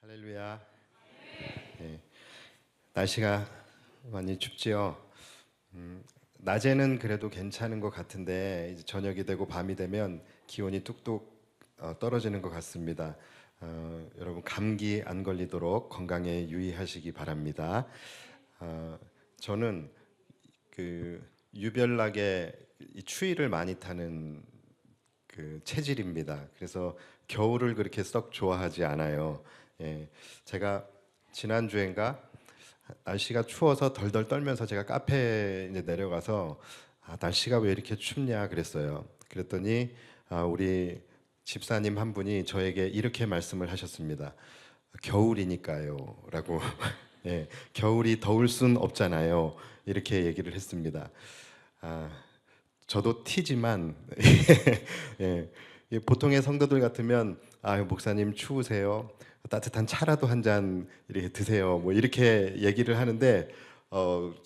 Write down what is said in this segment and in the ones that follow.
할렐루야. 네, 날씨가 많이 춥지요. 낮에는 그래도 괜찮은 것 같은데 이제 저녁이 되고 밤이 되면 기온이 뚝뚝 떨어지는 것 같습니다. 여러분 감기 안 걸리도록 건강에 유의하시기 바랍니다. 저는 그 유별나게 이 추위를 많이 타는 그 체질입니다. 그래서 겨울을 그렇게 썩 좋아하지 않아요. 제가 지난주엔가 날씨가 추워서 덜덜 떨면서 제가 카페에 이제 내려가서 날씨가 왜 이렇게 춥냐 그랬어요. 그랬더니 우리 집사님 한 분이 저에게 이렇게 말씀을 하셨습니다. 겨울이니까요라고. 예, 겨울이 더울 순 없잖아요. 이렇게 얘기를 했습니다. 아, 저도 티지만 예, 보통의 성도들 같으면 목사님 추우세요? 따뜻한 차라도 한 잔 이렇게 드세요. 뭐 이렇게 얘기를 하는데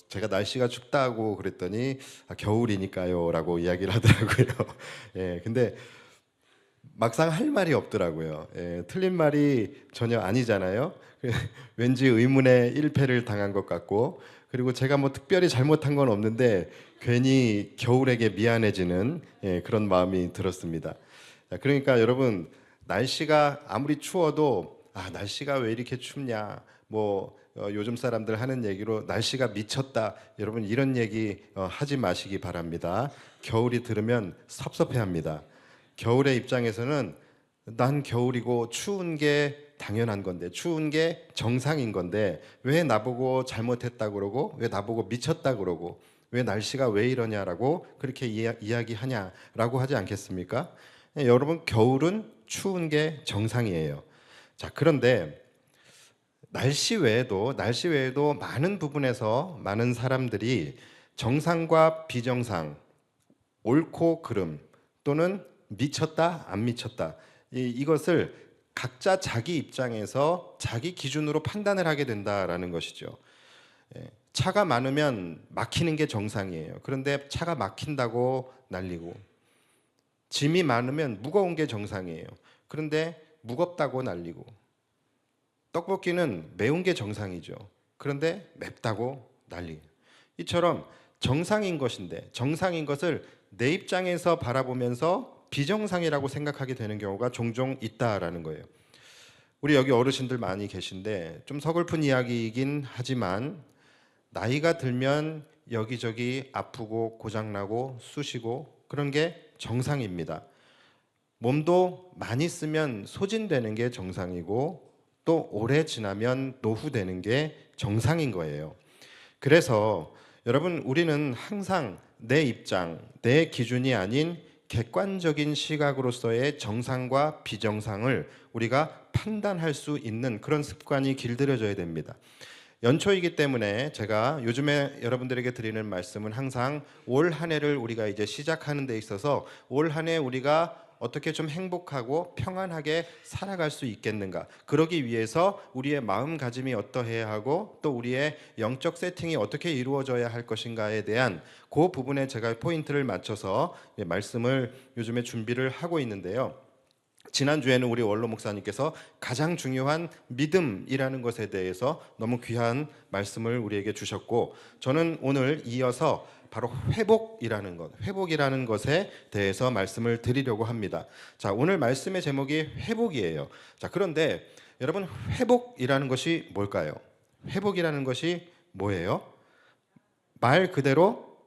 제가 날씨가 춥다고 그랬더니 겨울이니까요라고 이야기를 하더라고요. 예, 근데 막상 할 말이 없더라고요. 예, 틀린 말이 전혀 아니잖아요. 왠지 의문의 일패를 당한 것 같고, 그리고 제가 뭐 특별히 잘못한 건 없는데 괜히 겨울에게 미안해지는 그런 마음이 들었습니다. 그러니까 여러분, 날씨가 아무리 추워도 날씨가 왜 이렇게 춥냐, 뭐 요즘 사람들 하는 얘기로 날씨가 미쳤다, 여러분 이런 얘기 하지 마시기 바랍니다. 겨울이 들으면 섭섭해합니다. 겨울의 입장에서는 난 겨울이고 추운 게 당연한 건데, 추운 게 정상인 건데 왜 나보고 잘못했다 그러고, 왜 나보고 미쳤다 그러고, 왜 날씨가 왜 이러냐라고 그렇게 이야기하냐라고 하지 않겠습니까? 여러분, 겨울은 추운 게 정상이에요. 자, 그런데 날씨 외에도 많은 부분에서 많은 사람들이 정상과 비정상, 옳고 그름, 또는 미쳤다 안 미쳤다, 이것을 각자 자기 입장에서 자기 기준으로 판단을 하게 된다라는 것이죠. 차가 많으면 막히는 게 정상이에요. 그런데 차가 막힌다고 난리고, 짐이 많으면 무거운 게 정상이에요. 그런데 무겁다고 난리고, 떡볶이는 매운 게 정상이죠. 그런데 맵다고 난리. 이처럼 정상인 것인데, 정상인 것을 내 입장에서 바라보면서 비정상이라고 생각하게 되는 경우가 종종 있다라는 거예요. 우리 여기 어르신들 많이 계신데 좀 서글픈 이야기이긴 하지만, 나이가 들면 여기저기 아프고 고장나고 쑤시고 그런 게 정상입니다. 몸도 많이 쓰면 소진되는 게 정상이고, 또 오래 지나면 노후되는 게 정상인 거예요. 그래서 여러분, 우리는 항상 내 입장, 내 기준이 아닌 객관적인 시각으로서의 정상과 비정상을 우리가 판단할 수 있는 그런 습관이 길들여져야 됩니다. 연초이기 때문에 제가 요즘에 여러분들에게 드리는 말씀은 항상 올 한 해를 우리가 이제 시작하는 데 있어서 올 한 해 우리가 어떻게 좀 행복하고 평안하게 살아갈 수 있겠는가, 그러기 위해서 우리의 마음가짐이 어떠해야 하고 또 우리의 영적 세팅이 어떻게 이루어져야 할 것인가에 대한 그 부분에 제가 포인트를 맞춰서 말씀을 요즘에 준비를 하고 있는데요. 지난주에는 우리 원로 목사님께서 가장 중요한 믿음이라는 것에 대해서 너무 귀한 말씀을 우리에게 주셨고, 저는 오늘 이어서 바로 회복이라는 것에 대해서 말씀을 드리려고 합니다. 자, 오늘 말씀의 제목이 회복이에요. 자, 그런데 여러분, 회복이라는 것이 뭘까요? 회복이라는 것이 뭐예요? 말 그대로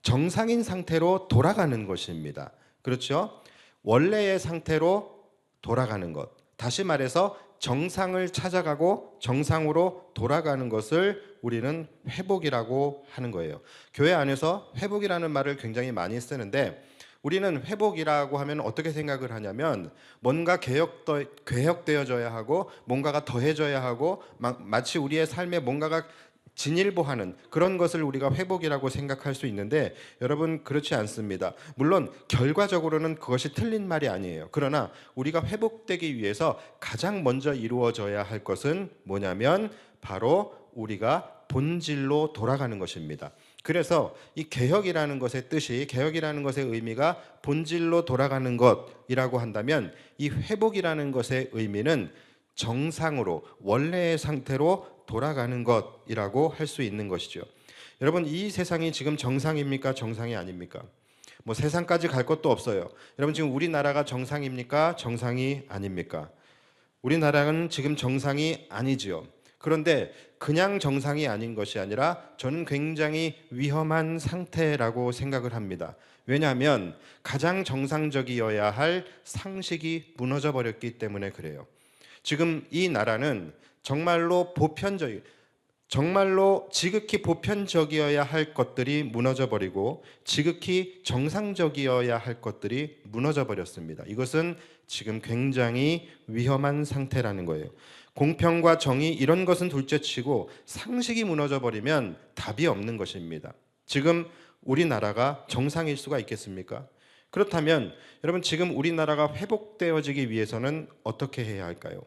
정상인 상태로 돌아가는 것입니다. 그렇죠? 원래의 상태로 돌아가는 것, 다시 말해서 정상을 찾아가고 정상으로 돌아가는 것을 우리는 회복이라고 하는 거예요. 교회 안에서 회복이라는 말을 굉장히 많이 쓰는데, 우리는 회복이라고 하면 어떻게 생각을 하냐면 뭔가 개혁되어져야 하고 뭔가가 더해져야 하고 마치 우리의 삶에 뭔가가 진일보하는 그런 것을 우리가 회복이라고 생각할 수 있는데, 여러분, 그렇지 않습니다. 물론 결과적으로는 그것이 틀린 말이 아니에요. 그러나 우리가 회복되기 위해서 가장 먼저 이루어져야 할 것은 뭐냐면 바로 우리가 본질로 돌아가는 것입니다. 그래서 이 개혁이라는 것의 뜻이, 개혁이라는 것의 의미가 본질로 돌아가는 것이라고 한다면, 이 회복이라는 것의 의미는 정상으로 원래의 상태로 돌아가는 것이라고 할 수 있는 것이죠. 여러분, 이 세상이 지금 정상입니까? 정상이 아닙니까? 뭐 세상까지 갈 것도 없어요. 여러분, 지금 우리나라가 정상입니까? 정상이 아닙니까? 우리나라는 지금 정상이 아니지요. 그런데 그냥 정상이 아닌 것이 아니라 저는 굉장히 위험한 상태라고 생각을 합니다. 왜냐하면 가장 정상적이어야 할 상식이 무너져 버렸기 때문에 그래요. 지금 이 나라는 정말로 정말로 지극히 보편적이어야 할 것들이 무너져 버리고 지극히 정상적이어야 할 것들이 무너져 버렸습니다. 이것은 지금 굉장히 위험한 상태라는 거예요. 공평과 정의 이런 것은 둘째치고 상식이 무너져 버리면 답이 없는 것입니다. 지금 우리나라가 정상일 수가 있겠습니까? 그렇다면 여러분, 지금 우리나라가 회복되어지기 위해서는 어떻게 해야 할까요?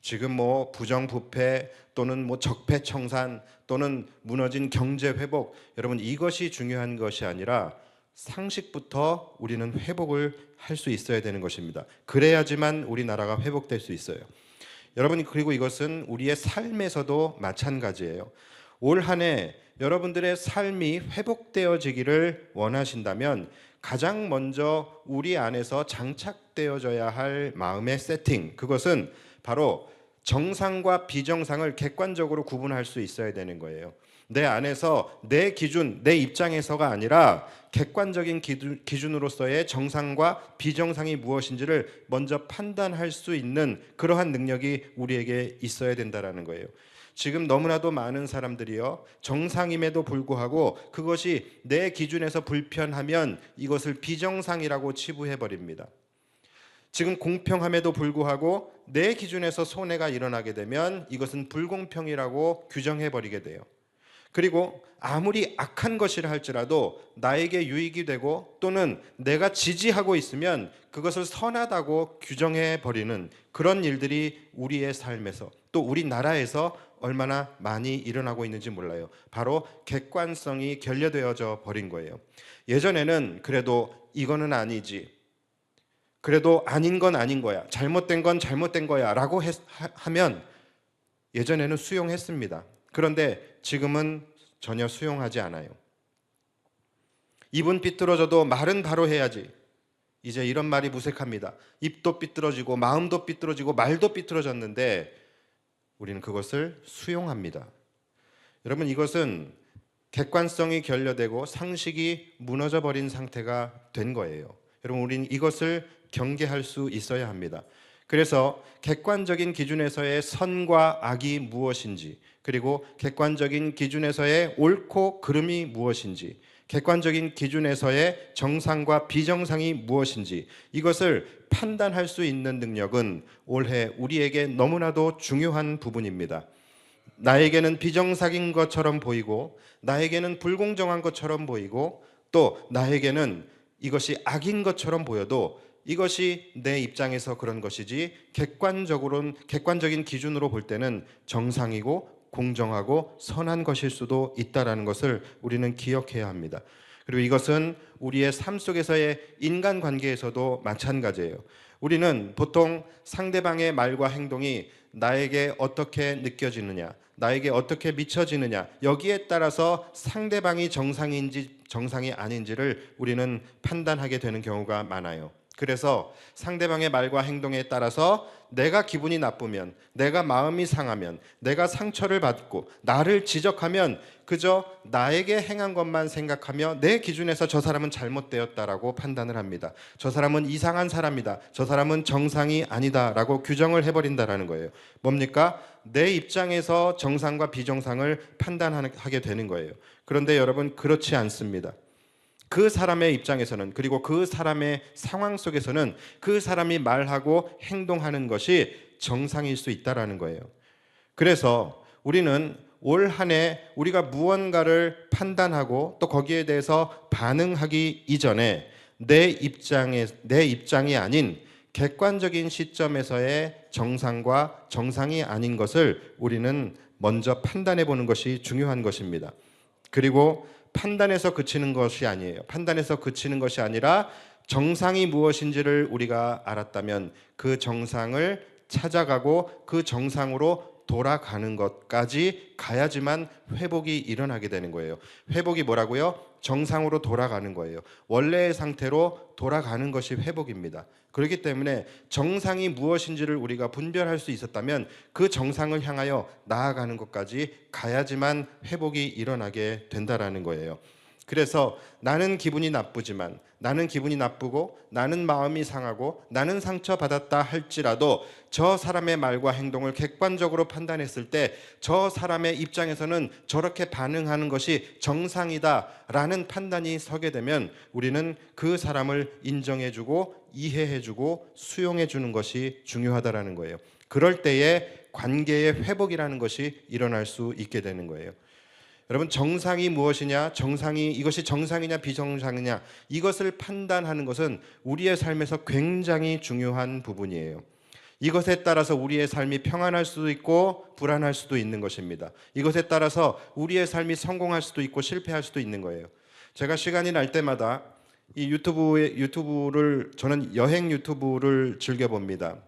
지금 뭐 부정부패 또는 뭐 적폐청산 또는 무너진 경제 회복, 여러분 이것이 중요한 것이 아니라 상식부터 우리는 회복을 할 수 있어야 되는 것입니다. 그래야지만 우리나라가 회복될 수 있어요. 여러분, 그리고 이것은 우리의 삶에서도 마찬가지예요. 올 한 해 여러분들의 삶이 회복되어지기를 원하신다면 가장 먼저 우리 안에서 장착되어져야 할 마음의 세팅, 그것은 바로 정상과 비정상을 객관적으로 구분할 수 있어야 되는 거예요. 내 안에서 내 기준, 내 입장에서가 아니라 객관적인 기준으로서의 정상과 비정상이 무엇인지를 먼저 판단할 수 있는 그러한 능력이 우리에게 있어야 된다는 거예요. 지금 너무나도 많은 사람들이요, 정상임에도 불구하고 그것이 내 기준에서 불편하면 이것을 비정상이라고 치부해버립니다. 지금 공평함에도 불구하고 내 기준에서 손해가 일어나게 되면 이것은 불공평이라고 규정해버리게 돼요. 그리고 아무리 악한 것이라 할지라도 나에게 유익이 되고 또는 내가 지지하고 있으면 그것을 선하다고 규정해버리는 그런 일들이 우리의 삶에서 또 우리나라에서 얼마나 많이 일어나고 있는지 몰라요. 바로 객관성이 결여되어져 버린 거예요. 예전에는 그래도 이거는 아니지, 그래도 아닌 건 아닌 거야, 잘못된 건 잘못된 거야 라고 하면 예전에는 수용했습니다. 그런데 지금은 전혀 수용하지 않아요. 입은 삐뚤어져도 말은 바로 해야지. 이제 이런 말이 무색합니다. 입도 삐뚤어지고 마음도 삐뚤어지고 말도 삐뚤어졌는데 우리는 그것을 수용합니다. 여러분, 이것은 객관성이 결여되고 상식이 무너져 버린 상태가 된 거예요. 여러분, 우리는 이것을 경계할 수 있어야 합니다. 그래서 객관적인 기준에서의 선과 악이 무엇인지, 그리고 객관적인 기준에서의 옳고 그름이 무엇인지, 객관적인 기준에서의 정상과 비정상이 무엇인지, 이것을 판단할 수 있는 능력은 올해 우리에게 너무나도 중요한 부분입니다. 나에게는 비정상인 것처럼 보이고 나에게는 불공정한 것처럼 보이고 또 나에게는 이것이 악인 것처럼 보여도 이것이 내 입장에서 그런 것이지 객관적인 기준으로 볼 때는 정상이고 공정하고 선한 것일 수도 있다는 것을 우리는 기억해야 합니다. 그리고 이것은 우리의 삶 속에서의 인간관계에서도 마찬가지예요. 우리는 보통 상대방의 말과 행동이 나에게 어떻게 느껴지느냐, 나에게 어떻게 미쳐지느냐, 여기에 따라서 상대방이 정상인지 정상이 아닌지를 우리는 판단하게 되는 경우가 많아요. 그래서 상대방의 말과 행동에 따라서 내가 기분이 나쁘면, 내가 마음이 상하면, 내가 상처를 받고 나를 지적하면 그저 나에게 행한 것만 생각하며 내 기준에서 저 사람은 잘못되었다라고 판단을 합니다. 저 사람은 이상한 사람이다, 저 사람은 정상이 아니다라고 규정을 해버린다는 거예요. 뭡니까? 내 입장에서 정상과 비정상을 판단하게 되는 거예요. 그런데 여러분, 그렇지 않습니다. 그 사람의 입장에서는, 그리고 그 사람의 상황 속에서는 그 사람이 말하고 행동하는 것이 정상일 수 있다는 거예요. 그래서 우리는 올 한 해 우리가 무언가를 판단하고 또 거기에 대해서 반응하기 이전에 내 입장이 아닌 객관적인 시점에서의 정상과 정상이 아닌 것을 우리는 먼저 판단해 보는 것이 중요한 것입니다. 그리고 판단에서 그치는 것이 아니에요. 판단에서 그치는 것이 아니라 정상이 무엇인지를 우리가 알았다면 그 정상을 찾아가고 그 정상으로 돌아가는 것까지 가야지만 회복이 일어나게 되는 거예요. 회복이 뭐라고요? 정상으로 돌아가는 거예요. 원래의 상태로 돌아가는 것이 회복입니다. 그렇기 때문에 정상이 무엇인지를 우리가 분별할 수 있었다면 그 정상을 향하여 나아가는 것까지 가야지만 회복이 일어나게 된다라는 거예요. 그래서 나는 기분이 나쁘지만, 나는 기분이 나쁘고 나는 마음이 상하고 나는 상처받았다 할지라도 저 사람의 말과 행동을 객관적으로 판단했을 때 저 사람의 입장에서는 저렇게 반응하는 것이 정상이다라는 판단이 서게 되면 우리는 그 사람을 인정해주고 이해해주고 수용해주는 것이 중요하다라는 거예요. 그럴 때에 관계의 회복이라는 것이 일어날 수 있게 되는 거예요. 여러분, 정상이 무엇이냐, 이것이 정상이냐 비정상이냐, 이것을 판단하는 것은 우리의 삶에서 굉장히 중요한 부분이에요. 이것에 따라서 우리의 삶이 평안할 수도 있고 불안할 수도 있는 것입니다. 이것에 따라서 우리의 삶이 성공할 수도 있고 실패할 수도 있는 거예요. 제가 시간이 날 때마다 이 유튜브를, 저는 여행 유튜브를 즐겨봅니다.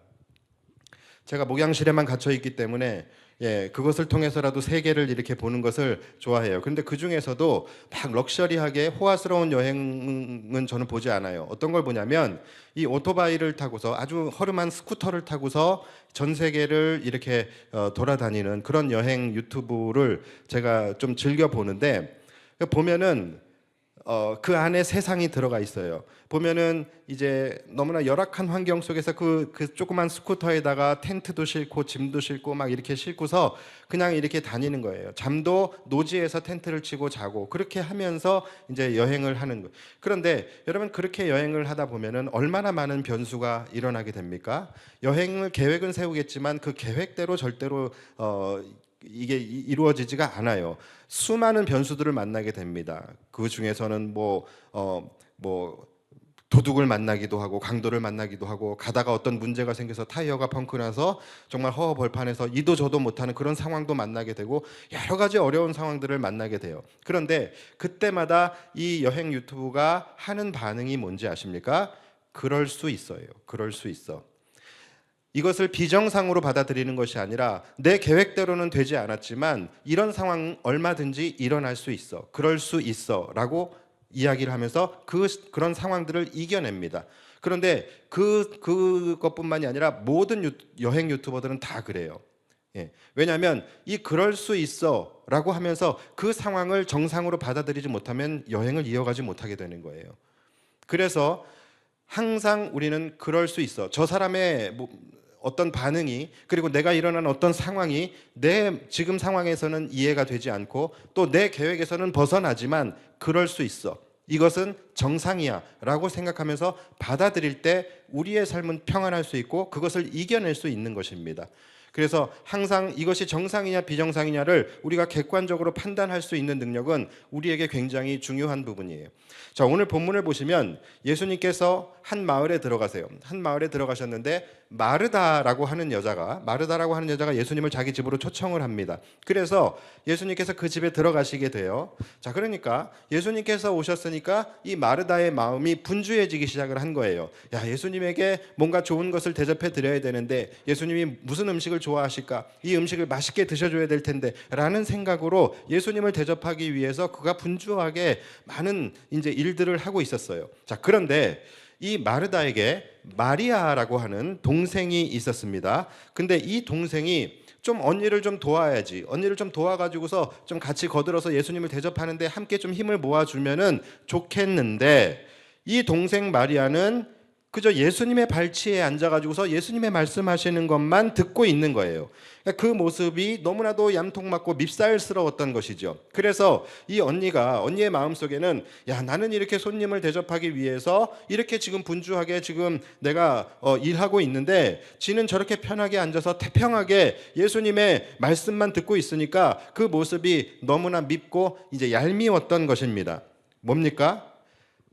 제가 목양실에만 갇혀 있기 때문에 그것을 통해서라도 세계를 이렇게 보는 것을 좋아해요. 그런데 그 중에서도 막 럭셔리하게 호화스러운 여행은 저는 보지 않아요. 어떤 걸 보냐면 이 오토바이를 타고서, 아주 허름한 스쿠터를 타고서 전 세계를 이렇게 돌아다니는 그런 여행 유튜브를 제가 좀 즐겨 보는데, 보면은 그 안에 세상이 들어가 있어요. 보면은 이제 너무나 열악한 환경 속에서 그 조그만 스쿠터에다가 텐트도 싣고 짐도 싣고 막 이렇게 싣고서 그냥 이렇게 다니는 거예요. 잠도 노지에서 텐트를 치고 자고 그렇게 하면서 이제 여행을 하는 거예요. 그런데 여러분, 그렇게 여행을 하다 보면은 얼마나 많은 변수가 일어나게 됩니까? 여행을 계획은 세우겠지만 그 계획대로 절대로 이게 이루어지지가 않아요. 수많은 변수들을 만나게 됩니다. 그 중에서는 도둑을 만나기도 하고 강도를 만나기도 하고, 가다가 어떤 문제가 생겨서 타이어가 펑크나서 정말 허허벌판에서 이도 저도 못하는 그런 상황도 만나게 되고, 여러 가지 어려운 상황들을 만나게 돼요. 그런데 그때마다 이 여행 유튜브가 하는 반응이 뭔지 아십니까? 그럴 수 있어요. 그럴 수 있어. 이것을 비정상으로 받아들이는 것이 아니라 내 계획대로는 되지 않았지만 이런 상황 얼마든지 일어날 수 있어, 그럴 수 있어 라고 이야기를 하면서 그런 상황들을 이겨냅니다. 그런데 그것뿐만이 아니라 모든 여행 유튜버들은 다 그래요. 왜냐하면 이 그럴 수 있어 라고 하면서 그 상황을 정상으로 받아들이지 못하면 여행을 이어가지 못하게 되는 거예요. 그래서 항상 우리는 그럴 수 있어, 저 사람의 어떤 반응이, 그리고 내가 일어난 어떤 상황이 내 지금 상황에서는 이해가 되지 않고 또 내 계획에서는 벗어나지만 그럴 수 있어, 이것은 정상이야 라고 생각하면서 받아들일 때 우리의 삶은 평안할 수 있고 그것을 이겨낼 수 있는 것입니다. 그래서 항상 이것이 정상이냐 비정상이냐를 우리가 객관적으로 판단할 수 있는 능력은 우리에게 굉장히 중요한 부분이에요. 자, 오늘 본문을 보시면 예수님께서 한 마을에 들어가세요. 한 마을에 들어가셨는데 마르다라고 하는 여자가 예수님을 자기 집으로 초청을 합니다. 그래서 예수님께서 그 집에 들어가시게 돼요. 자, 그러니까 예수님께서 오셨으니까 이 마르다의 마음이 분주해지기 시작을 한 거예요. 야, 예수님에게 뭔가 좋은 것을 대접해 드려야 되는데 예수님이 무슨 음식을 좋아하실까? 이 음식을 맛있게 드셔줘야 될 텐데 라는 생각으로 예수님을 대접하기 위해서 그가 분주하게 많은 이제 일들을 하고 있었어요. 자, 그런데 이 마르다에게 마리아라고 하는 동생이 있었습니다. 근데 이 동생이 언니를 좀 도와야지, 언니를 좀 도와가지고서 좀 같이 거들어서 예수님을 대접하는데 함께 좀 힘을 모아주면은 좋겠는데, 이 동생 마리아는 그저 예수님의 발치에 앉아가지고서 예수님의 말씀하시는 것만 듣고 있는 거예요. 그 모습이 너무나도 얌통맞고 밉살스러웠던 것이죠. 그래서 이 언니의 마음속에는, 야, 나는 이렇게 손님을 대접하기 위해서 이렇게 지금 분주하게 지금 내가 일하고 있는데 지는 저렇게 편하게 앉아서 태평하게 예수님의 말씀만 듣고 있으니까 그 모습이 너무나 밉고 이제 얄미웠던 것입니다. 뭡니까?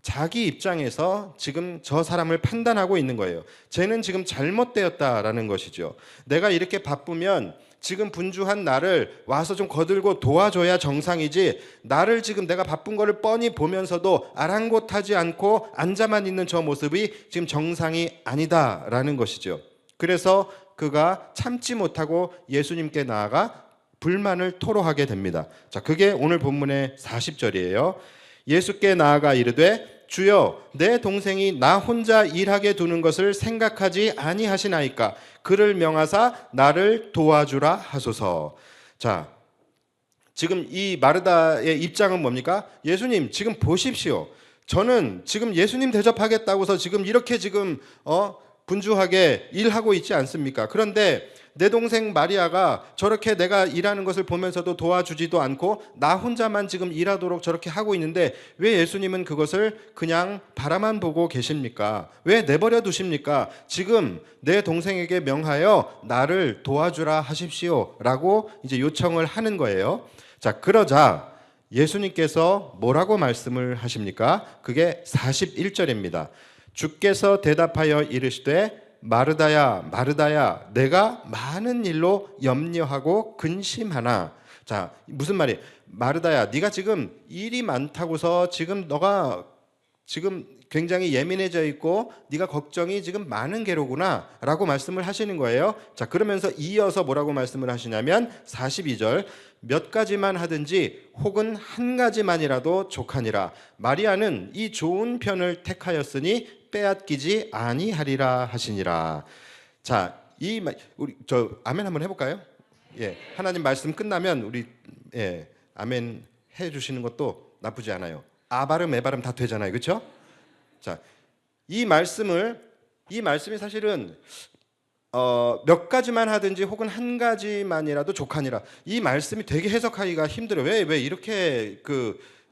자기 입장에서 지금 저 사람을 판단하고 있는 거예요. 쟤는 지금 잘못되었다라는 것이죠. 내가 이렇게 바쁘면 지금 분주한 나를 와서 좀 거들고 도와줘야 정상이지, 나를 지금 내가 바쁜 거를 뻔히 보면서도 아랑곳하지 않고 앉아만 있는 저 모습이 지금 정상이 아니다라는 것이죠. 그래서 그가 참지 못하고 예수님께 나아가 불만을 토로하게 됩니다. 자, 그게 오늘 본문의 40절이에요. 예수께 나아가 이르되 주여 내 동생이 나 혼자 일하게 두는 것을 생각하지 아니하시나이까 그를 명하사 나를 도와주라 하소서. 자, 지금 이 마르다의 입장은 뭡니까? 예수님 지금 보십시오. 저는 지금 예수님 대접하겠다고서 지금 이렇게 지금 분주하게 일하고 있지 않습니까? 그런데 내 동생 마리아가 저렇게 내가 일하는 것을 보면서도 도와주지도 않고 나 혼자만 지금 일하도록 저렇게 하고 있는데 왜 예수님은 그것을 그냥 바라만 보고 계십니까? 왜 내버려 두십니까? 지금 내 동생에게 명하여 나를 도와주라 하십시오 라고 이제 요청을 하는 거예요. 자, 그러자 예수님께서 뭐라고 말씀을 하십니까? 그게 41절입니다. 주께서 대답하여 이르시되 마르다야 마르다야 내가 많은 일로 염려하고 근심하나. 자, 무슨 말이에요? 마르다야 네가 지금 일이 많다고서 지금 너가 지금 굉장히 예민해져 있고 네가 걱정이 지금 많은 게로구나 라고 말씀을 하시는 거예요. 자, 그러면서 이어서 뭐라고 말씀을 하시냐면 42절 몇 가지만 하든지 혹은 한 가지만이라도 족하니라. 마리아는 이 좋은 편을 택하였으니 빼앗기지 아니하리라 하시니라. 자, 우리 아멘 한번 해볼까요? 예, 하나님 말씀 끝나면 우리 아멘 해주시는 것도 나쁘지 않아요. 아 발음, 애 발음 다 되잖아요, 그렇죠? 자, 이 말씀이 사실은 몇 가지만 하든지 혹은 한 가지만이라도 족하니라. 이 말씀이 되게 해석하기가 힘들어요. 왜 이렇게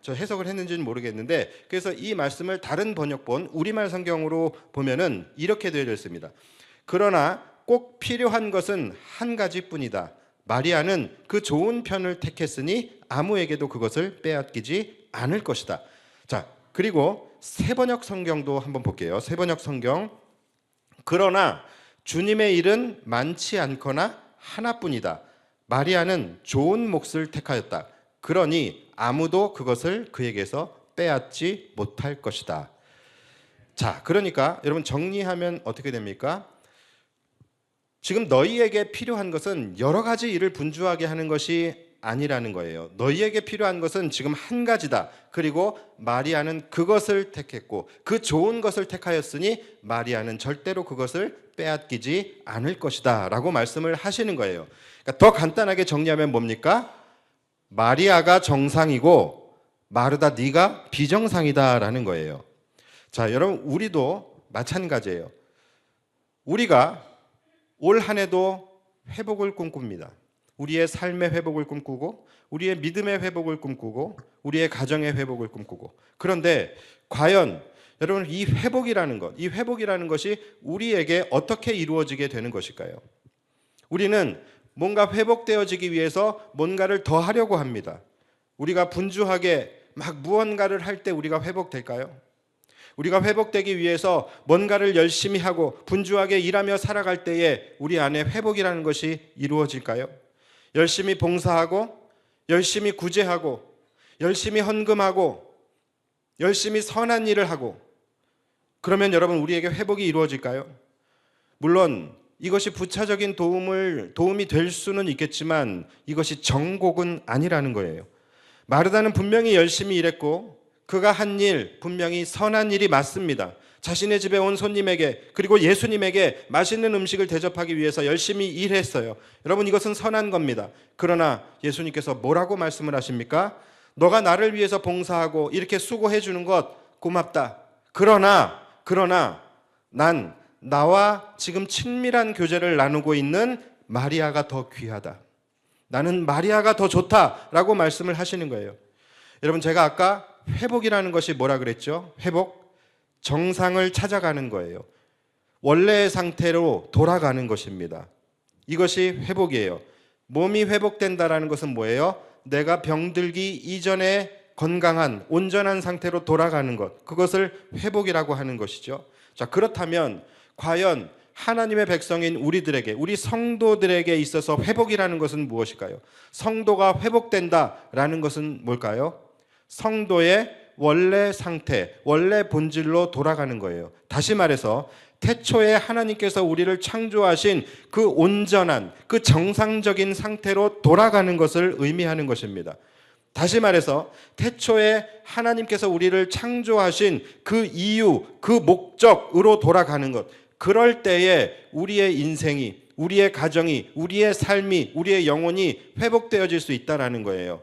저 해석을 했는지는 모르겠는데, 그래서 이 말씀을 다른 번역본 우리말 성경으로 보면은 이렇게 되어 있습니다. 그러나 꼭 필요한 것은 한 가지뿐이다. 마리아는 그 좋은 편을 택했으니 아무에게도 그것을 빼앗기지 않을 것이다. 자, 그리고 새번역 성경도 한번 볼게요. 새번역 성경. 그러나 주님의 일은 많지 않거나 하나뿐이다. 마리아는 좋은 몫을 택하였다. 그러니 아무도 그것을 그에게서 빼앗지 못할 것이다. 자, 그러니까 여러분 정리하면 어떻게 됩니까? 지금 너희에게 필요한 것은 여러 가지 일을 분주하게 하는 것이 아니라는 거예요. 너희에게 필요한 것은 지금 한 가지다. 그리고 마리아는 그것을 택했고 그 좋은 것을 택하였으니 마리아는 절대로 그것을 빼앗기지 않을 것이다 라고 말씀을 하시는 거예요. 그러니까 더 간단하게 정리하면 뭡니까? 마리아가 정상이고 마르다 네가 비정상이다라는 거예요. 자, 여러분 우리도 마찬가지예요. 우리가 올 한 해도 회복을 꿈꿉니다. 우리의 삶의 회복을 꿈꾸고 우리의 믿음의 회복을 꿈꾸고 우리의 가정의 회복을 꿈꾸고. 그런데 과연 여러분 이 회복이라는 것이 우리에게 어떻게 이루어지게 되는 것일까요? 우리는 뭔가 회복되어지기 위해서 뭔가를 더 하려고 합니다. 우리가 분주하게 막 무언가를 할 때 우리가 회복될까요? 우리가 회복되기 위해서 뭔가를 열심히 하고 분주하게 일하며 살아갈 때에 우리 안에 회복이라는 것이 이루어질까요? 열심히 봉사하고 열심히 구제하고 열심히 헌금하고 열심히 선한 일을 하고 그러면 여러분 우리에게 회복이 이루어질까요? 물론 이것이 부차적인 도움이 될 수는 있겠지만 이것이 정곡은 아니라는 거예요. 마르다는 분명히 열심히 일했고 그가 한 일 분명히 선한 일이 맞습니다. 자신의 집에 온 손님에게 그리고 예수님에게 맛있는 음식을 대접하기 위해서 열심히 일했어요. 여러분 이것은 선한 겁니다. 그러나 예수님께서 뭐라고 말씀을 하십니까? 너가 나를 위해서 봉사하고 이렇게 수고해 주는 것 고맙다. 그러나 난 나와 지금 친밀한 교제를 나누고 있는 마리아가 더 귀하다. 나는 마리아가 더 좋다라고 말씀을 하시는 거예요. 여러분 제가 아까 회복이라는 것이 뭐라 그랬죠? 회복, 정상을 찾아가는 거예요. 원래의 상태로 돌아가는 것입니다. 이것이 회복이에요. 몸이 회복된다라는 것은 뭐예요? 내가 병들기 이전에 건강한 온전한 상태로 돌아가는 것, 그것을 회복이라고 하는 것이죠. 자, 그렇다면 과연 하나님의 백성인 우리들에게, 우리 성도들에게 있어서 회복이라는 것은 무엇일까요? 성도가 회복된다라는 것은 뭘까요? 성도의 원래 상태, 원래 본질로 돌아가는 거예요. 다시 말해서 태초에 하나님께서 우리를 창조하신 그 온전한, 그 정상적인 상태로 돌아가는 것을 의미하는 것입니다. 다시 말해서 태초에 하나님께서 우리를 창조하신 그 이유, 그 목적으로 돌아가는 것. 그럴 때에 우리의 인생이, 우리의 가정이, 우리의 삶이, 우리의 영혼이 회복되어질 수 있다는 거예요.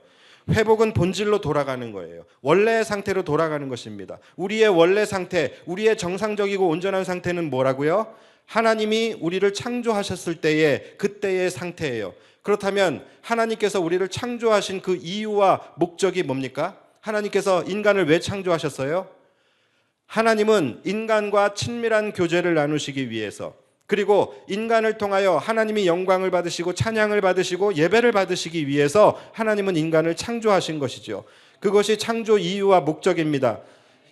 회복은 본질로 돌아가는 거예요. 원래의 상태로 돌아가는 것입니다. 우리의 원래 상태, 우리의 정상적이고 온전한 상태는 뭐라고요? 하나님이 우리를 창조하셨을 때의 그때의 상태예요. 그렇다면 하나님께서 우리를 창조하신 그 이유와 목적이 뭡니까? 하나님께서 인간을 왜 창조하셨어요? 하나님은 인간과 친밀한 교제를 나누시기 위해서, 그리고 인간을 통하여 하나님이 영광을 받으시고 찬양을 받으시고 예배를 받으시기 위해서 하나님은 인간을 창조하신 것이죠. 그것이 창조 이유와 목적입니다.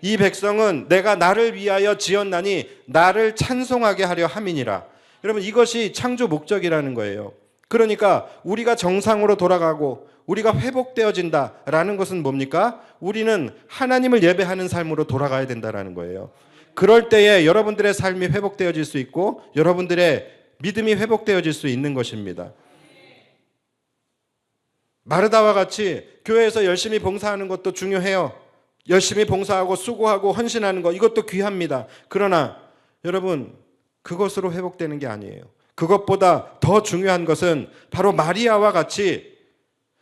이 백성은 내가 나를 위하여 지었나니 나를 찬송하게 하려 함이니라. 여러분, 이것이 창조 목적이라는 거예요. 그러니까 우리가 정상으로 돌아가고 우리가 회복되어진다라는 것은 뭡니까? 우리는 하나님을 예배하는 삶으로 돌아가야 된다는 거예요. 그럴 때에 여러분들의 삶이 회복되어질 수 있고 여러분들의 믿음이 회복되어질 수 있는 것입니다. 마르다와 같이 교회에서 열심히 봉사하는 것도 중요해요. 열심히 봉사하고 수고하고 헌신하는 것, 이것도 귀합니다. 그러나 여러분, 그것으로 회복되는 게 아니에요. 그것보다 더 중요한 것은 바로 마리아와 같이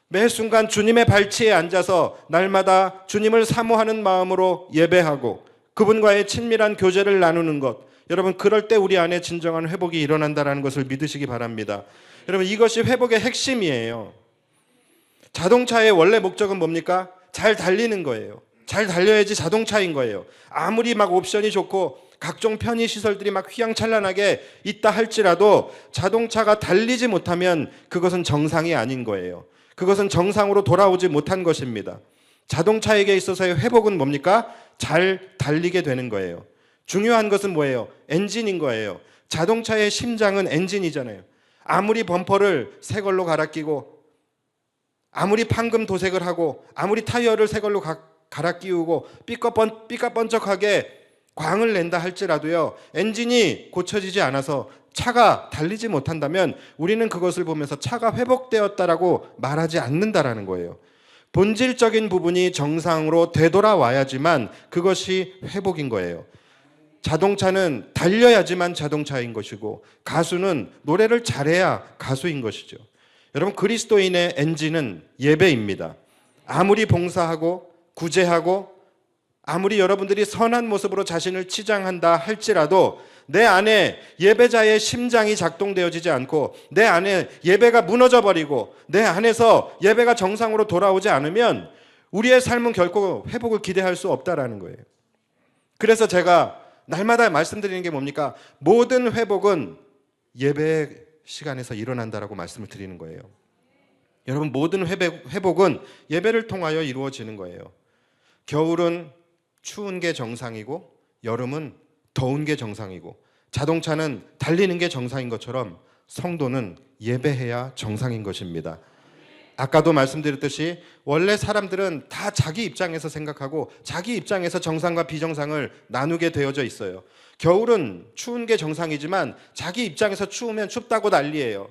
매 순간 주님의 발치에 앉아서 날마다 주님을 사모하는 마음으로 예배하고 그분과의 친밀한 교제를 나누는 것. 여러분, 그럴 때 우리 안에 진정한 회복이 일어난다는 것을 믿으시기 바랍니다. 여러분, 이것이 회복의 핵심이에요. 자동차의 원래 목적은 뭡니까? 잘 달리는 거예요. 잘 달려야지 자동차인 거예요. 아무리 막 옵션이 좋고 각종 편의 시설들이 막 휘황찬란하게 있다 할지라도 자동차가 달리지 못하면 그것은 정상이 아닌 거예요. 그것은 정상으로 돌아오지 못한 것입니다. 자동차에게 있어서의 회복은 뭡니까? 잘 달리게 되는 거예요. 중요한 것은 뭐예요? 엔진인 거예요. 자동차의 심장은 엔진이잖아요. 아무리 범퍼를 새 걸로 갈아 끼고 아무리 판금 도색을 하고 아무리 타이어를 새 걸로 갈아 끼우고 삐까번쩍하게 광을 낸다 할지라도요, 엔진이 고쳐지지 않아서 차가 달리지 못한다면 우리는 그것을 보면서 차가 회복되었다라고 말하지 않는다라는 거예요. 본질적인 부분이 정상으로 되돌아와야지만 그것이 회복인 거예요. 자동차는 달려야지만 자동차인 것이고 가수는 노래를 잘해야 가수인 것이죠. 여러분, 그리스도인의 엔진은 예배입니다. 아무리 봉사하고 구제하고 아무리 여러분들이 선한 모습으로 자신을 치장한다 할지라도 내 안에 예배자의 심장이 작동되어지지 않고 내 안에 예배가 무너져버리고 내 안에서 예배가 정상으로 돌아오지 않으면 우리의 삶은 결코 회복을 기대할 수 없다라는 거예요. 그래서 제가 날마다 말씀드리는 게 뭡니까? 모든 회복은 예배 시간에서 일어난다라고 말씀을 드리는 거예요. 여러분, 모든 회복은 예배를 통하여 이루어지는 거예요. 겨울은 추운 게 정상이고 여름은 더운 게 정상이고 자동차는 달리는 게 정상인 것처럼 성도는 예배해야 정상인 것입니다. 아까도 말씀드렸듯이 원래 사람들은 다 자기 입장에서 생각하고 자기 입장에서 정상과 비정상을 나누게 되어져 있어요. 겨울은 추운 게 정상이지만 자기 입장에서 추우면 춥다고 난리예요.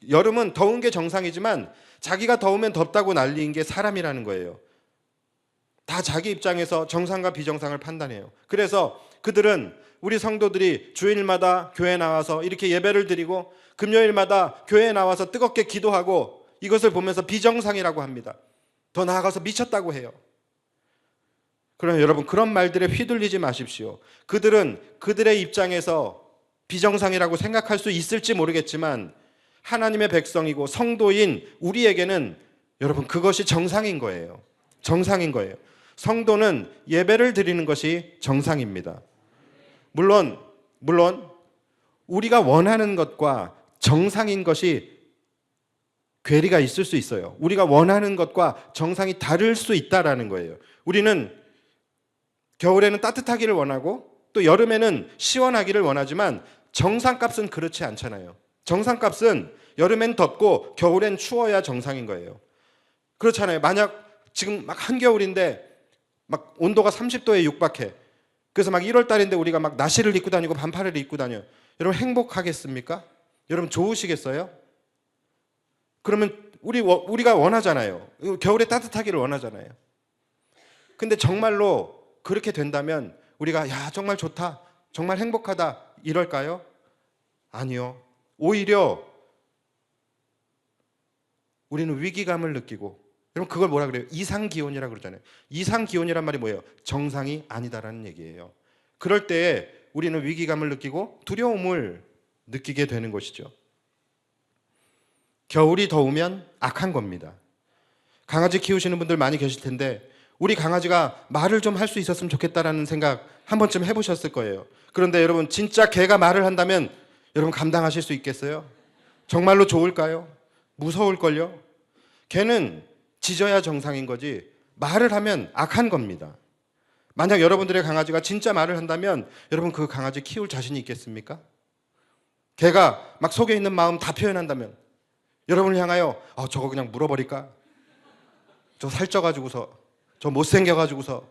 여름은 더운 게 정상이지만 자기가 더우면 덥다고 난리인 게 사람이라는 거예요. 다 자기 입장에서 정상과 비정상을 판단해요. 그래서 그들은, 우리 성도들이 주일마다 교회에 나와서 이렇게 예배를 드리고 금요일마다 교회에 나와서 뜨겁게 기도하고 이것을 보면서 비정상이라고 합니다. 더 나아가서 미쳤다고 해요. 그러나 여러분, 그런 말들에 휘둘리지 마십시오. 그들은 그들의 입장에서 비정상이라고 생각할 수 있을지 모르겠지만 하나님의 백성이고 성도인 우리에게는 여러분, 그것이 정상인 거예요. 정상인 거예요. 성도는 예배를 드리는 것이 정상입니다. 물론 우리가 원하는 것과 정상인 것이 괴리가 있을 수 있어요. 우리가 원하는 것과 정상이 다를 수 있다라는 거예요. 우리는 겨울에는 따뜻하기를 원하고 또 여름에는 시원하기를 원하지만 정상값은 그렇지 않잖아요. 정상값은 여름엔 덥고 겨울엔 추워야 정상인 거예요. 그렇잖아요. 만약 지금 막 한겨울인데 막 온도가 30도에 육박해. 그래서 막 1월 달인데 우리가 막 나시를 입고 다니고 반팔을 입고 다녀요. 여러분 행복하겠습니까? 여러분 좋으시겠어요? 그러면 우리가 원하잖아요. 겨울에 따뜻하기를 원하잖아요. 근데 정말로 그렇게 된다면 우리가 야 정말 좋다, 정말 행복하다 이럴까요? 아니요. 오히려 우리는 위기감을 느끼고, 여러분 그걸 뭐라 그래요? 이상기온이라고 그러잖아요. 이상기온이란 말이 뭐예요? 정상이 아니다라는 얘기예요. 그럴 때 우리는 위기감을 느끼고 두려움을 느끼게 되는 것이죠. 겨울이 더우면 악한 겁니다. 강아지 키우시는 분들 많이 계실 텐데 우리 강아지가 말을 좀 할 수 있었으면 좋겠다라는 생각 한 번쯤 해보셨을 거예요. 그런데 여러분 진짜 개가 말을 한다면 여러분 감당하실 수 있겠어요? 정말로 좋을까요? 무서울걸요? 개는 짖어야 정상인 거지 말을 하면 악한 겁니다. 만약 여러분들의 강아지가 진짜 말을 한다면 여러분 그 강아지 키울 자신이 있겠습니까? 개가 막 속에 있는 마음 다 표현한다면 여러분을 향하여 저거 그냥 물어버릴까? 저 살쪄가지고서, 저 못생겨가지고서,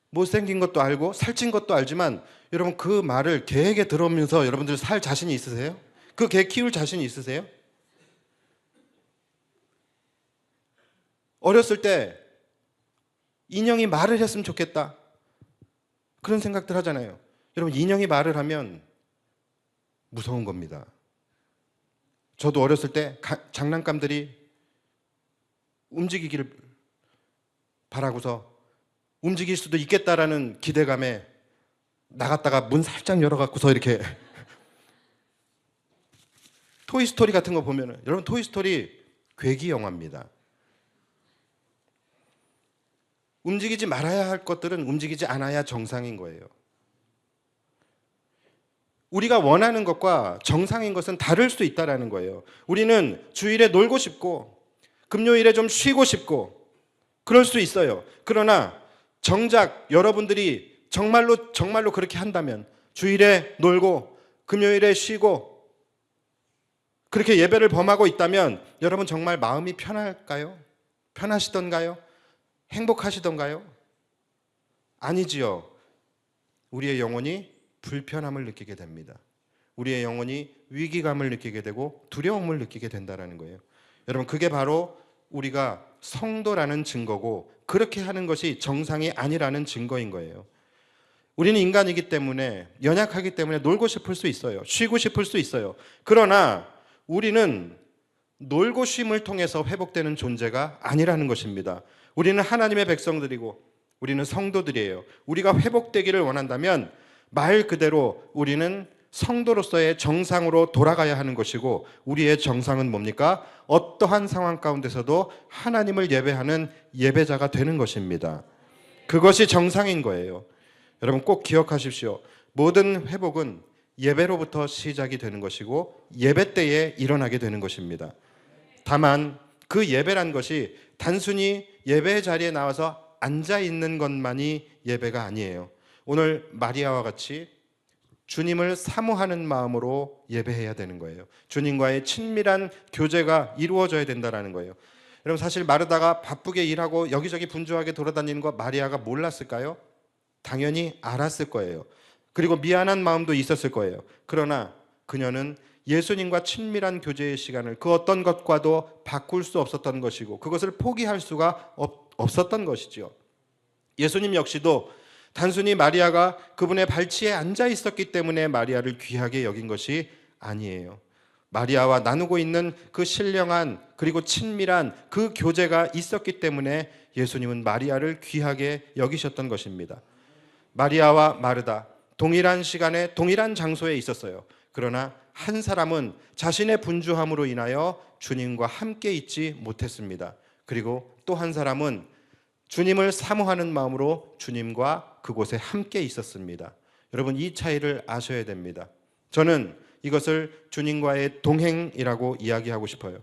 못생긴 것도 알고 살찐 것도 알지만 여러분 그 말을 개에게 들어오면서 여러분들 살 자신이 있으세요? 그 개 키울 자신이 있으세요? 어렸을 때 인형이 말을 했으면 좋겠다 그런 생각들 하잖아요. 여러분 인형이 말을 하면 무서운 겁니다. 저도 어렸을 때 장난감들이 움직이기를 바라고서 움직일 수도 있겠다라는 기대감에 나갔다가 문 살짝 열어갖고서 이렇게 토이스토리 같은 거 보면은, 여러분 토이스토리 괴기 영화입니다. 움직이지 말아야 할 것들은 움직이지 않아야 정상인 거예요. 우리가 원하는 것과 정상인 것은 다를 수 있다는 거예요. 우리는 주일에 놀고 싶고 금요일에 좀 쉬고 싶고 그럴 수 있어요. 그러나 정작 여러분들이 정말로 그렇게 한다면 주일에 놀고 금요일에 쉬고 그렇게 예배를 범하고 있다면 여러분 정말 마음이 편할까요? 편하시던가요? 행복하시던가요? 아니지요. 우리의 영혼이 불편함을 느끼게 됩니다. 우리의 영혼이 위기감을 느끼게 되고 두려움을 느끼게 된다는 거예요. 여러분 그게 바로 우리가 성도라는 증거고 그렇게 하는 것이 정상이 아니라는 증거인 거예요. 우리는 인간이기 때문에 연약하기 때문에 놀고 싶을 수 있어요. 쉬고 싶을 수 있어요. 그러나 우리는 놀고 쉼을 통해서 회복되는 존재가 아니라는 것입니다. 우리는 하나님의 백성들이고 우리는 성도들이에요. 우리가 회복되기를 원한다면 말 그대로 우리는 성도로서의 정상으로 돌아가야 하는 것이고 우리의 정상은 뭡니까? 어떠한 상황 가운데서도 하나님을 예배하는 예배자가 되는 것입니다. 그것이 정상인 거예요. 여러분 꼭 기억하십시오. 모든 회복은 예배로부터 시작이 되는 것이고 예배 때에 일어나게 되는 것입니다. 다만 그 예배란 것이 단순히 예배 자리에 나와서 앉아 있는 것만이 예배가 아니에요. 오늘 마리아와 같이 주님을 사모하는 마음으로 예배해야 되는 거예요. 주님과의 친밀한 교제가 이루어져야 된다는 거예요. 여러분 사실 마르다가 바쁘게 일하고 여기저기 분주하게 돌아다니는 거 마리아가 몰랐을까요? 당연히 알았을 거예요. 그리고 미안한 마음도 있었을 거예요. 그러나 그녀는 예수님과 친밀한 교제의 시간을 그 어떤 것과도 바꿀 수 없었던 것이고 그것을 포기할 수가 없었던 것이죠. 예수님 역시도 단순히 마리아가 그분의 발치에 앉아 있었기 때문에 마리아를 귀하게 여긴 것이 아니에요. 마리아와 나누고 있는 그 신령한 그리고 친밀한 그 교제가 있었기 때문에 예수님은 마리아를 귀하게 여기셨던 것입니다. 마리아와 마르다 동일한 시간에 동일한 장소에 있었어요. 그러나 한 사람은 자신의 분주함으로 인하여 주님과 함께 있지 못했습니다. 그리고 또 한 사람은 주님을 사모하는 마음으로 주님과 그곳에 함께 있었습니다. 여러분 이 차이를 아셔야 됩니다. 저는 이것을 주님과의 동행이라고 이야기하고 싶어요.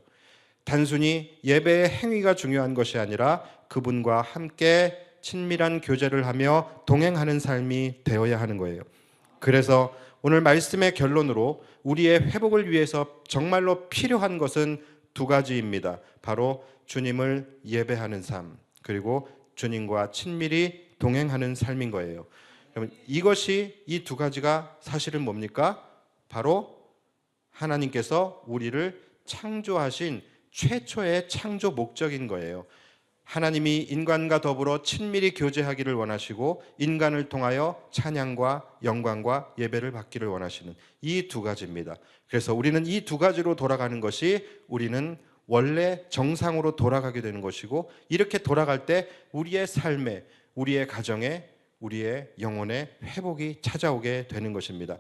단순히 예배의 행위가 중요한 것이 아니라 그분과 함께 친밀한 교제를 하며 동행하는 삶이 되어야 하는 거예요. 그래서 오늘 말씀의 결론으로 우리의 회복을 위해서 정말로 필요한 것은 두 가지입니다. 바로 주님을 예배하는 삶, 그리고 주님과 친밀히 동행하는 삶인 거예요. 여러분, 이것이 이 두 가지가 사실은 뭡니까? 바로 하나님께서 우리를 창조하신 최초의 창조 목적인 거예요. 하나님이 인간과 더불어 친밀히 교제하기를 원하시고 인간을 통하여 찬양과 영광과 예배를 받기를 원하시는 이 두 가지입니다. 그래서 우리는 이 두 가지로 돌아가는 것이 우리는 원래 정상으로 돌아가게 되는 것이고, 이렇게 돌아갈 때 우리의 삶에, 우리의 가정에, 우리의 영혼의 회복이 찾아오게 되는 것입니다.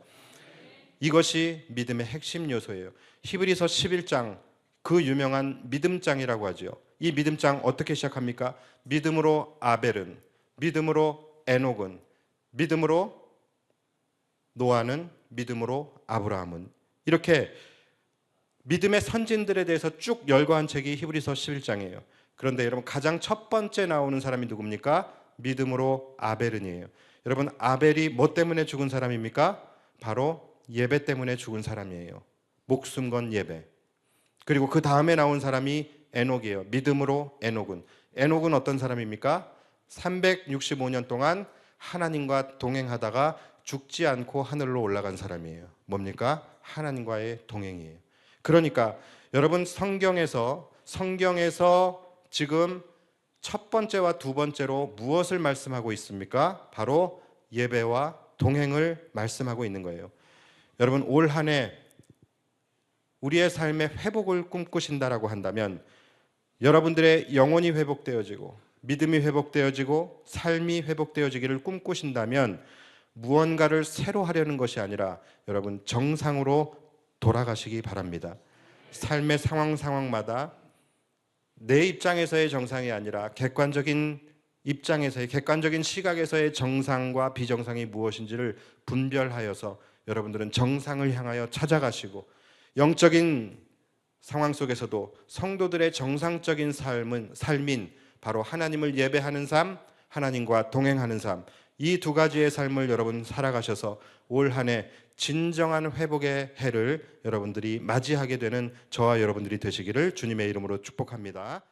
이것이 믿음의 핵심 요소예요. 히브리서 11장, 그 유명한 믿음장이라고 하죠. 이 믿음장 어떻게 시작합니까? 믿음으로 아벨은, 믿음으로 에녹은, 믿음으로 노아는, 믿음으로 아브라함은, 이렇게 믿음의 선진들에 대해서 쭉 열거한 책이 히브리서 11장이에요. 그런데 여러분, 가장 첫 번째 나오는 사람이 누굽니까? 믿음으로 아벨은이에요. 여러분, 아벨이 뭐 때문에 죽은 사람입니까? 바로 예배 때문에 죽은 사람이에요. 목숨 건 예배. 그리고 그 다음에 나온 사람이 에녹이에요. 믿음으로 에녹은 어떤 사람입니까? 365년 동안 하나님과 동행하다가 죽지 않고 하늘로 올라간 사람이에요. 뭡니까? 하나님과의 동행이에요. 그러니까 여러분, 성경에서 지금 첫 번째와 두 번째로 무엇을 말씀하고 있습니까? 바로 예배와 동행을 말씀하고 있는 거예요. 여러분, 올 한 해 우리의 삶의 회복을 꿈꾸신다라고 한다면, 여러분들의 영혼이 회복되어지고 믿음이 회복되어지고 삶이 회복되어지기를 꿈꾸신다면, 무언가를 새로 하려는 것이 아니라 여러분, 정상으로 돌아가시기 바랍니다. 삶의 상황마다 내 입장에서의 정상이 아니라 객관적인 입장에서의, 객관적인 시각에서의 정상과 비정상이 무엇인지를 분별하여서 여러분들은 정상을 향하여 찾아가시고, 영적인 상황 속에서도 성도들의 정상적인 삶인 바로 하나님을 예배하는 삶, 하나님과 동행하는 삶, 이 두 가지의 삶을 여러분 살아가셔서 올 한 해 진정한 회복의 해를 여러분들이 맞이하게 되는 저와 여러분들이 되시기를 주님의 이름으로 축복합니다.